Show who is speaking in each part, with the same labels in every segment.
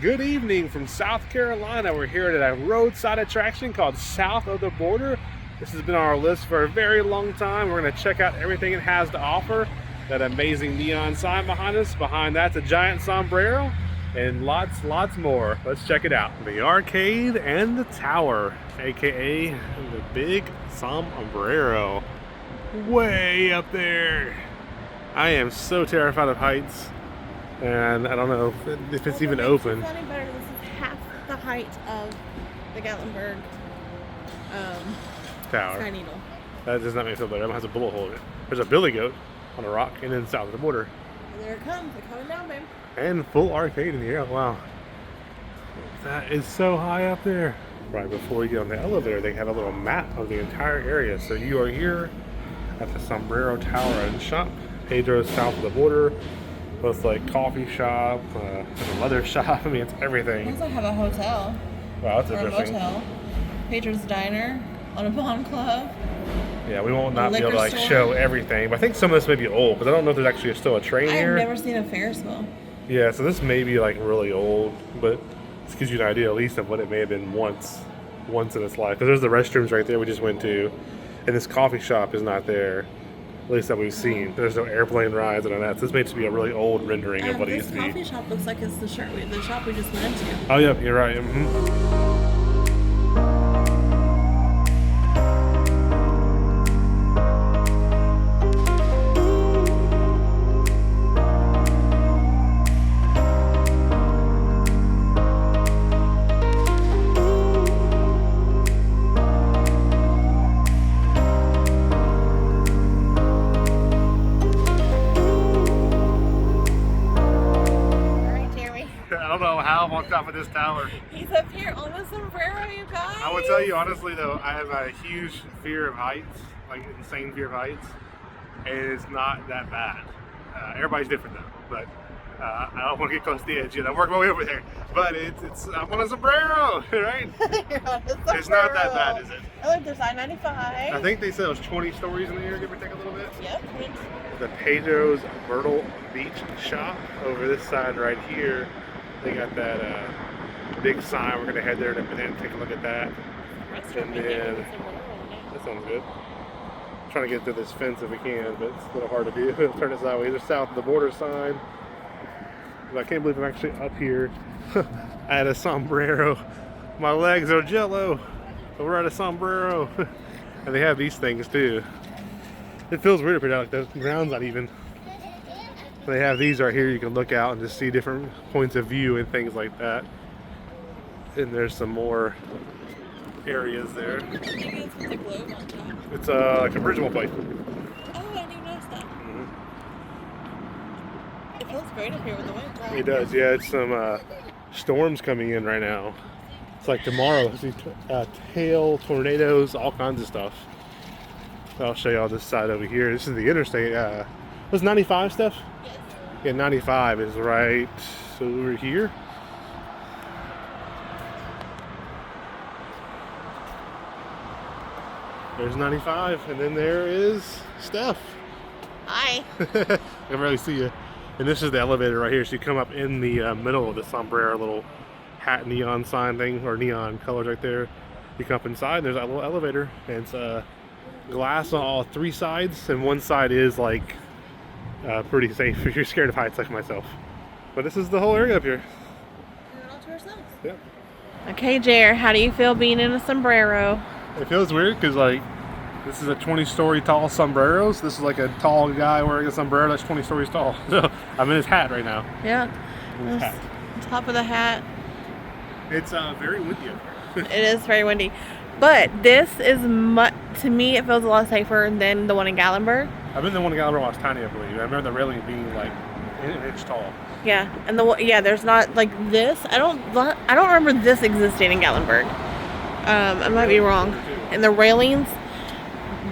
Speaker 1: Good evening from South Carolina. We're here at a roadside attraction called South of the Border. This has been on our list for a very long time. We're going to check out everything it has to offer. That amazing neon sign behind us. Behind that's a giant sombrero and lots more. Let's check it out. The arcade and the tower, aka the big sombrero. Way up there. I am so terrified of heights. And I don't know if it's even open.
Speaker 2: This is half the height of the Gatlinburg
Speaker 1: Tower.
Speaker 2: Sky Needle.
Speaker 1: That does not make me feel better. It has a bullet hole in it. There's a billy goat on a rock and then south of the border.
Speaker 2: And there it comes. They're coming down, babe.
Speaker 1: And full arcade in the air. Wow. That is so high up there. Right before you get on the elevator, they have a little map of the entire area. So you are here at the Sombrero Tower and Shop. Pedro's south of the border. Both like coffee shop, and a leather shop. I mean, it's everything.
Speaker 2: They also have a hotel.
Speaker 1: Wow, that's
Speaker 2: or
Speaker 1: interesting.
Speaker 2: A motel. Pedro's Diner, Audubon Club.
Speaker 1: Yeah, we won't not be able to like
Speaker 2: store.
Speaker 1: show everything. But I think some of this may be old, because I don't know if there's actually still a train here.
Speaker 2: I've never seen a Ferris wheel.
Speaker 1: Yeah, so this may be like really old, but this gives you an idea at least of what it may have been once in its life. Because there's the restrooms right there we just went to, and this coffee shop is not there. At least that we've seen. There's no airplane rides and all that. So this may just be a really old rendering of what it used to be.
Speaker 2: This coffee shop looks like it's the shop we just went into.
Speaker 1: Oh, yeah, you're right. Mm-hmm. I don't know how I'm on top of this tower.
Speaker 2: He's up here on the sombrero, you guys.
Speaker 1: I would tell you honestly though, I have a huge fear of heights, like insane fear of heights, and it's not that bad. Everybody's different though, but I don't want to get close to the edge yet. I'm working my way over there, but I'm on a sombrero, right?
Speaker 2: You're on a sombrero.
Speaker 1: It's not that bad, is it?
Speaker 2: Oh, look, there's I-95.
Speaker 1: I think they said it was 20 stories in the air, give or take a little bit.
Speaker 2: Yep.
Speaker 1: The Pedros Myrtle Beach shop over this side right here. They got that big sign. We're gonna head there in a minute and take a look at that. And then that sounds good. Trying to get through this fence if we can, but it's a little hard to do. Turn it sideways. There's south of the border sign. But I can't believe I'm actually up here at a sombrero. My legs are jello. But we're at a sombrero. And they have these things too. It feels weird up here, like the ground's not even. They have these right here. You can look out and just see different points of view and things like that. And there's some more areas there. It's like a bridgeable plate.
Speaker 2: Oh, I didn't notice that. Mm-hmm. It feels great up here with the wind. Right?
Speaker 1: It does, yeah. It's some storms coming in right now. It's like tomorrow. See hail, tornadoes, all kinds of stuff. I'll show you all this side over here. This is the interstate. Was 95 stuff?
Speaker 2: Yes.
Speaker 1: Yeah, 95 is right over here. There's 95, and then there is Steph.
Speaker 2: Hi.
Speaker 1: I can really see you. And this is the elevator right here. So you come up in the middle of the sombrero, little hat neon sign thing, or neon colors right there. You come up inside, and there's that little elevator, and it's glass on all three sides, and one side is like pretty safe if you're scared of heights like myself. But this is the whole area up here.
Speaker 2: We're all to ourselves.
Speaker 1: Yep.
Speaker 2: Okay, Jer, how do you feel being in a sombrero?
Speaker 1: It feels weird because like this is a 20-story tall sombrero. So this is like a tall guy wearing a sombrero that's 20 stories tall. So I'm in his hat right now.
Speaker 2: Yeah.
Speaker 1: In his hat.
Speaker 2: Top of the hat.
Speaker 1: It's very windy up here.
Speaker 2: It is very windy. But this is to me, it feels a lot safer than the one in Gatlinburg.
Speaker 1: I've been the one in Gatlinburg when I was tiny, I believe. I remember the railing being like an inch tall.
Speaker 2: Yeah, and there's not like this. I don't remember this existing in Gatlinburg. I might be wrong. And the railings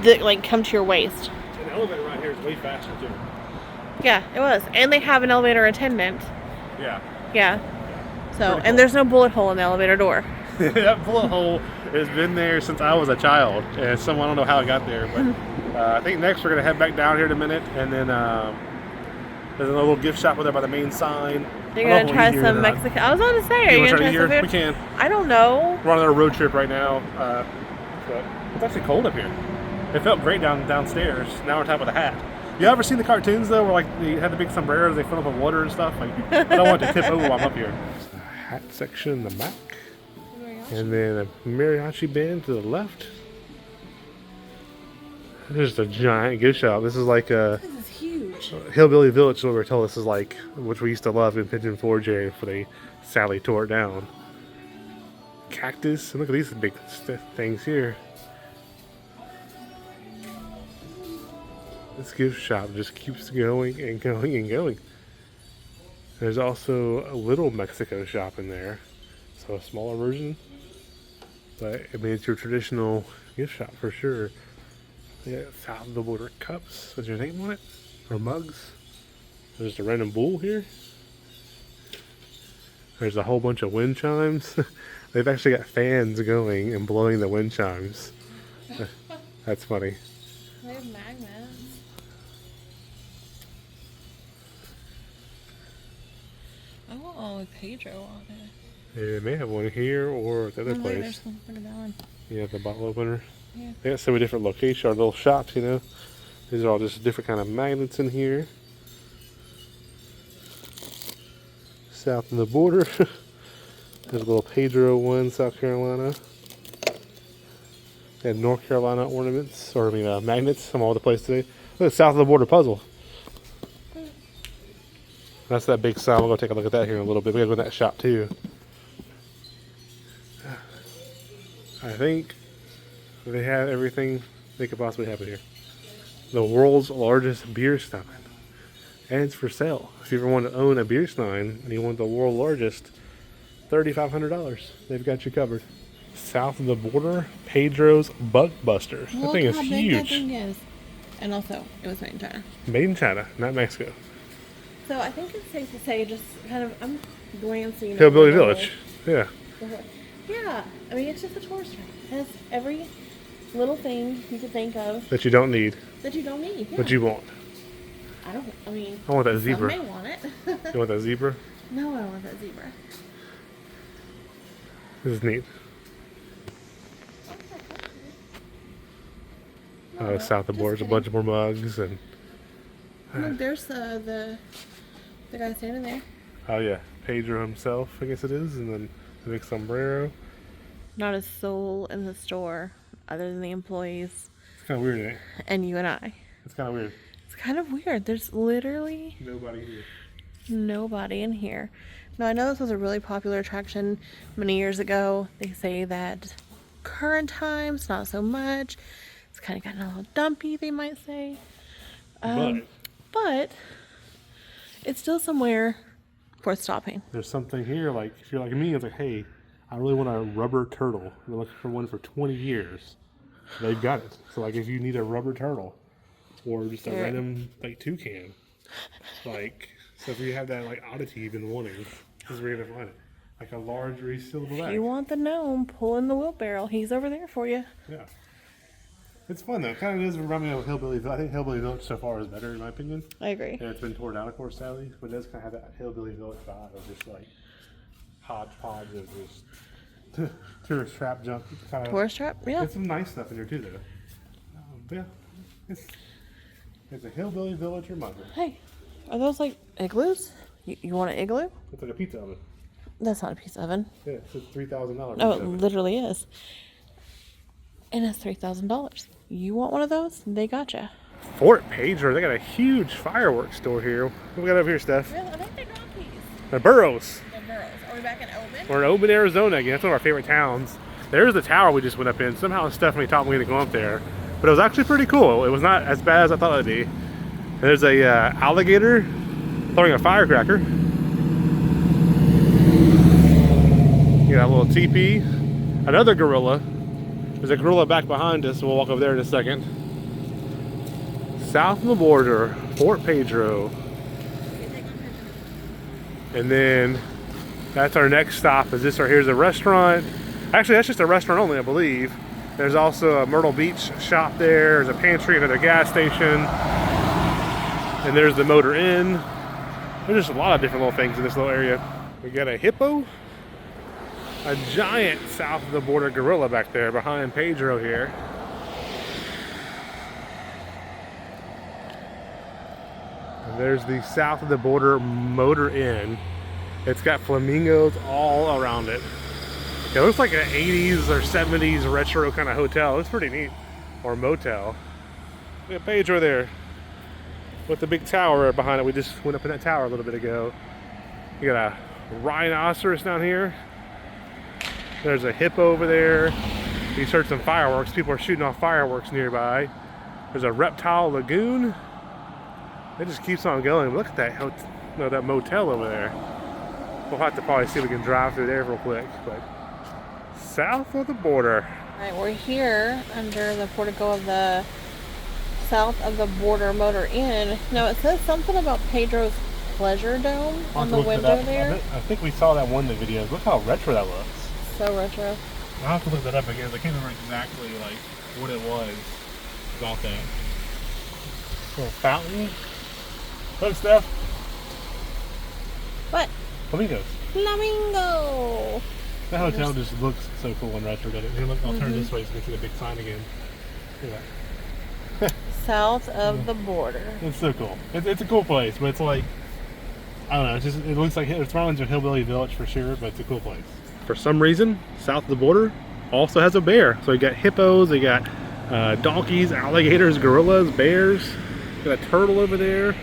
Speaker 2: that like come to your waist.
Speaker 1: And the elevator right here is way faster too.
Speaker 2: Yeah, it was. And they have an elevator attendant.
Speaker 1: Yeah.
Speaker 2: Yeah. So,
Speaker 1: Cool.
Speaker 2: and there's no bullet hole in the elevator door.
Speaker 1: That bullet hole has been there since I was a child, and I don't know how it got there, but I think next we're going to head back down here in a minute, and then There's a little gift shop over there by the main sign.
Speaker 2: You're gonna try some Mexican. I was about to say, are you gonna try some food?
Speaker 1: We can.
Speaker 2: I don't know.
Speaker 1: We're on our road trip right now. But it's actually cold up here. It felt great downstairs. Now we're talking about the hat. You ever seen the cartoons though, where like they have the big sombreros, they fill up with water and stuff? Like I don't want to tip over while I'm up here. There's a hat section in the back, and then a mariachi band to the left. There's a giant gift shop. This is like a.
Speaker 2: This is huge.
Speaker 1: Hillbilly Village is what we're told. This is like, which we used to love in Pigeon Forge area before they sadly tore it down. Cactus. And look at these big things here. This gift shop just keeps going and going and going. There's also a little Mexico shop in there. So a smaller version. But I mean, it's your traditional gift shop for sure. Yeah, south of the border cups with your name on it, or mugs. There's a random bull here. There's a whole bunch of wind chimes. They've actually got fans going and blowing the wind chimes. That's funny.
Speaker 2: They have magnets. I want one with Pedro on it.
Speaker 1: Yeah, they may have one here or at the other place.
Speaker 2: There's one. Look at that one.
Speaker 1: Yeah, the bottle opener.
Speaker 2: Yeah.
Speaker 1: They got so many different locations, or little shops, you know. These are all just different kind of magnets in here. South of the border. There's a little Pedro one, South Carolina. They had North Carolina ornaments, or I mean magnets from all over the place today. Look, south of the border puzzle. That's that big sign. We'll go take a look at that here in a little bit. We gotta go to that shop too. I think they have everything they could possibly have in here. The world's largest beer stein. And it's for sale. If you ever want to own a beer stein and you want the world's largest, $3,500. They've got you covered. South of the border, Pedro's Buckbuster. That thing is huge.
Speaker 2: That thing is. And also, it was made in China.
Speaker 1: Made in China, not Mexico.
Speaker 2: So I think it's safe to say, just kind of, I'm glancing.
Speaker 1: Hillbilly Village. Yeah.
Speaker 2: Yeah. I mean, it's just a tourist trap. It has every little thing you could think of.
Speaker 1: That you don't need.
Speaker 2: That you don't need. Yeah.
Speaker 1: But you want.
Speaker 2: I mean.
Speaker 1: I want that zebra.
Speaker 2: Some may want it.
Speaker 1: You want that zebra?
Speaker 2: No, I don't want that zebra.
Speaker 1: This is neat. South of the border, a bunch of more mugs and.
Speaker 2: Look, there's the guy standing there.
Speaker 1: Oh yeah, Pedro himself, I guess it is, and then the big sombrero.
Speaker 2: Not a soul in the store other than the employees.
Speaker 1: It's kind of weird, eh?
Speaker 2: And you and I.
Speaker 1: It's kind of weird.
Speaker 2: It's kind of weird. There's literally
Speaker 1: nobody here.
Speaker 2: Nobody in here. Now, I know this was a really popular attraction many years ago. They say that current times, not so much. It's kind of gotten a little dumpy, they might say. But it's still somewhere worth stopping.
Speaker 1: There's something here, like, if you're like me, it's like, hey, I really want a rubber turtle. I've been looking for one for 20 years. They've got it. So, like, if you need a rubber turtle or just a random, like, toucan, like, so if you have that, like, oddity you've been wanting, this is where you're going to find it. Like a large resealable bag.
Speaker 2: If you want the gnome pulling the wheelbarrow, he's over there for you.
Speaker 1: Yeah. It's fun, though. It kind of does remind me of Hillbilly Village. I think Hillbilly Village so far is better, in my opinion.
Speaker 2: I agree.
Speaker 1: And it's been torn down, of course, sadly. But it does kind of have that Hillbilly Village vibe of just, like, hodgepodge of just tourist trap junk. Kind of,
Speaker 2: tourist trap? Yeah.
Speaker 1: There's some nice stuff in here, too, though. But yeah, it's a Hillbilly Village reminder.
Speaker 2: Hey, are those, like, igloos? You want an igloo?
Speaker 1: It's like a pizza oven.
Speaker 2: That's not a pizza oven.
Speaker 1: Yeah, it's $3,000.
Speaker 2: Oh, it literally is. And it's $3,000. You want one of those? They gotcha.
Speaker 1: Fort Pedro, they got a huge fireworks store here. What we got over here, Steph?
Speaker 2: Really? I think they're donkeys.
Speaker 1: They're burros.
Speaker 2: They're burros. Are we back in Oban?
Speaker 1: We're in Oban, Arizona again. That's one of our favorite towns. There's the tower we just went up in. Somehow Stephanie taught me to go up there. But it was actually pretty cool. It was not as bad as I thought it would be. And there's a alligator throwing a firecracker. You got a little teepee. Another gorilla. There's a gorilla back behind us. We'll walk over there in a second. South of the border, Fort Pedro. And then that's our next stop. Is this right here? Is a restaurant. Actually, that's just a restaurant only, I believe. There's also a Myrtle Beach shop there. There's a pantry, another gas station. And there's the Motor Inn. There's just a lot of different little things in this little area. We got a hippo, a giant south of the border gorilla back there behind Pedro here. And there's the south of the border motor inn. It's got flamingos all around it. It looks like an 80s or 70s retro kind of hotel. It's pretty neat. Or motel. We got Pedro there with the big tower behind it. We just went up in that tower a little bit ago. You got a rhinoceros down here. There's a hippo over there. You heard some fireworks. People are shooting off fireworks nearby. There's a reptile lagoon. It just keeps on going. Look at that that motel over there. We'll have to probably see if we can drive through there real quick. But south of the border.
Speaker 2: All right, we're here under the portico of the south of the border motor inn. Now it says something about Pedro's pleasure dome on the window there.
Speaker 1: I think we saw that one in the videos. Look how retro that looks.
Speaker 2: So retro.
Speaker 1: I'll have to look that up again. I can't remember exactly like what it was about that. Little fountain. Look, Steph.
Speaker 2: What?
Speaker 1: Flamingos.
Speaker 2: Flamingo.
Speaker 1: That hotel just looks so cool and retro, doesn't it? Here, look, I'll turn this way so you can see the big sign again. Look at that.
Speaker 2: South of the border.
Speaker 1: It's so cool. It's a cool place, but it's like, I don't know, it looks like it reminds me of Hillbilly Village for sure, but it's a cool place. For some reason, south of the border also has a bear. So you got hippos, they got donkeys, alligators, gorillas, bears. Got a turtle over there.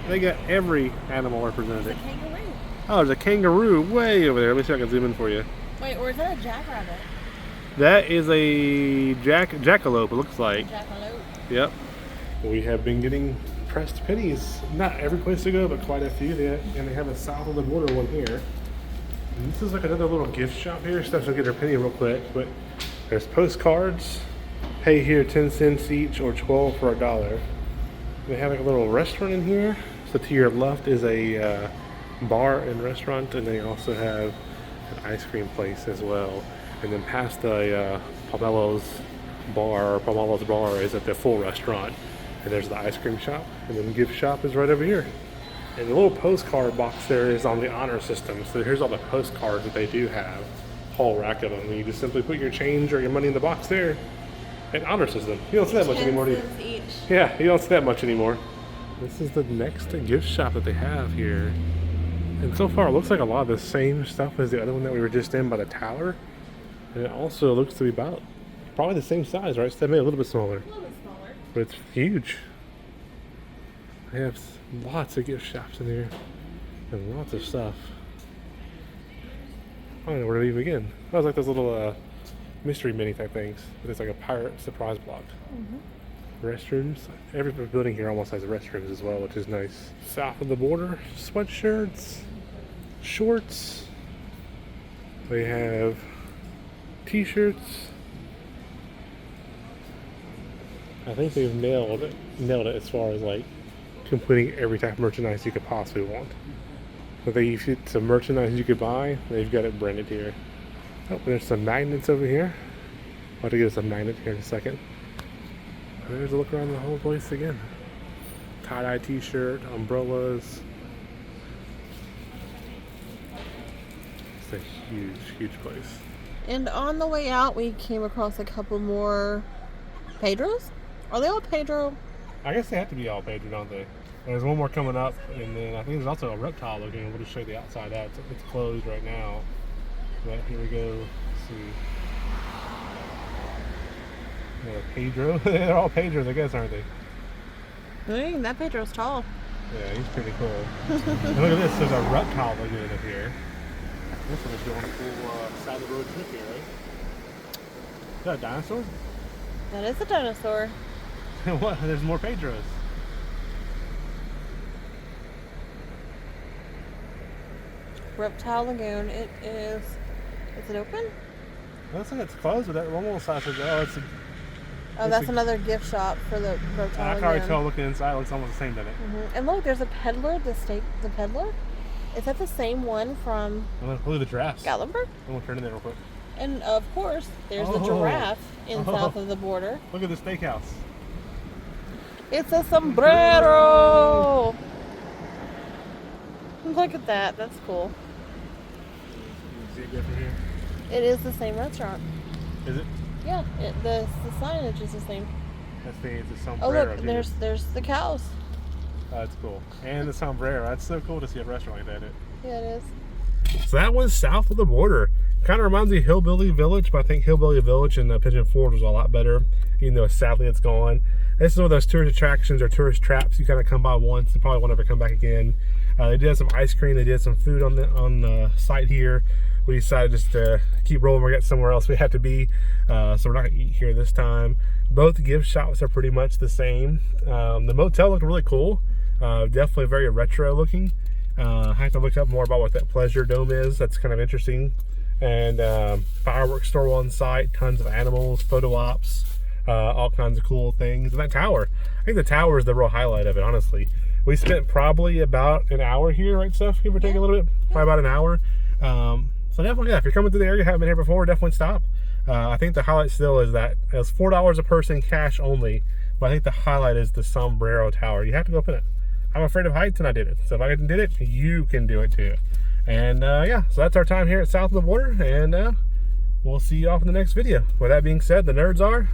Speaker 1: They got every animal represented.
Speaker 2: There's a kangaroo.
Speaker 1: Oh, there's a kangaroo way over there. Let me see if I can zoom in for you.
Speaker 2: Wait, or is that a jackrabbit?
Speaker 1: That is a jackalope, it looks like.
Speaker 2: Jackalope.
Speaker 1: Yep. We have been getting pressed pennies. Not every place to go, but quite a few. And they have a south of the border one here. And this is like another little gift shop here. Steph's gonna get her penny real quick, but there's postcards. Pay here 10 cents each or 12 for $1. They have like a little restaurant in here. So to your left is a bar and restaurant, and they also have an ice cream place as well. And then past the Pomelo's bar is at the full restaurant, and there's the ice cream shop, and then the gift shop is right over here. And the little postcard box there is on the honor system. So here's all the postcards that they do have, whole rack of them. And you just simply put your change or your money in the box there and honor system. You don't see that much anymore, do you?
Speaker 2: 10 cents each.
Speaker 1: Yeah, you don't see that much anymore. This is the next gift shop that they have here. And so far it looks like a lot of the same stuff as the other one that we were just in by the tower. And it also looks to be about probably the same size, right? So maybe a little bit smaller.
Speaker 2: A little bit smaller.
Speaker 1: But it's huge. They have lots of gift shops in here and lots of stuff. I don't know where to even begin. I was like those little mystery mini type things. But it's like a pirate surprise block. Restrooms. Every building here almost has restrooms as well, which is nice. South of the border, sweatshirts, shorts. They have t-shirts. I think they've nailed it as far as like completing every type of merchandise you could possibly want. If they get some merchandise you could buy, they've got it branded here. Oh, there's some magnets over here. I'll have to get us a magnet here in a second. There's a look around the whole place again. Tie-dye t-shirt, umbrellas. It's a huge, huge place.
Speaker 2: And on the way out, we came across a couple more Pedros. Are they all Pedro?
Speaker 1: I guess they have to be all Pedro, don't they? There's one more coming up, and then I think there's also a reptile looking. We'll just show you the outside of that. It's closed right now. But here we go. Let's see. Pedro. They're all Pedros, I guess, aren't they?
Speaker 2: Dang, that Pedro's tall.
Speaker 1: Yeah, he's pretty cool. And look at this. There's a reptile lagoon up here. This one is doing a cool side of the road trip here, right? Is that a dinosaur?
Speaker 2: That is a dinosaur.
Speaker 1: What? There's more Pedros.
Speaker 2: Reptile Lagoon. It is. Is it open?
Speaker 1: It looks like it's closed, but that one little side says, oh, it's a...
Speaker 2: Oh, that's another gift shop for the Reptile
Speaker 1: I
Speaker 2: Lagoon.
Speaker 1: can already tell looking inside, it looks almost the same, doesn't it?
Speaker 2: And look, there's a peddler, the peddler. Is that the same one from
Speaker 1: Look at the giraffes.
Speaker 2: Gatlinburg?
Speaker 1: I'm going to turn in there real quick.
Speaker 2: And of course, there's a giraffe south of the border.
Speaker 1: Look at the steakhouse.
Speaker 2: It's a Sombrero! Look at that. That's cool.
Speaker 1: You see it good from here?
Speaker 2: It is the same restaurant.
Speaker 1: Is it?
Speaker 2: Yeah, the signage is the same.
Speaker 1: That's it's a
Speaker 2: Oh
Speaker 1: Sombrero.
Speaker 2: look,
Speaker 1: dude.
Speaker 2: there's the cows.
Speaker 1: Oh, that's cool. And the Sombrero. That's so cool to see a restaurant like that.
Speaker 2: Yeah, it is.
Speaker 1: So that was south of the border. Kind of reminds me of Hillbilly Village, but I think Hillbilly Village in Pigeon Forge was a lot better, even though sadly it's gone. This is one of those tourist attractions or tourist traps you kind of come by once and probably won't ever come back again. They did have some ice cream. They did some food on the site here. We decided just to keep rolling. We're getting somewhere else we have to be, so we're not gonna eat here this time. Both gift shops are pretty much the same. The motel looked really cool. Definitely very retro looking. I have to look up more about what that pleasure dome is. That's kind of interesting. And fireworks store on site, tons of animals, photo ops, all kinds of cool things. And that tower, I think the tower is the real highlight of it, honestly. We spent probably about an hour here, right, Steph? Give or take a little bit, probably about an hour. So definitely, yeah, if you're coming through the area, haven't been here before, definitely stop. I think the highlight still is that it's $4 a person, cash only. But I think the highlight is the Sombrero Tower. You have to go up in it. I'm afraid of heights and I did it. So if I did it, you can do it too. And yeah, so that's our time here at south of the border, and we'll see you off in the next video. With that being said, the nerds are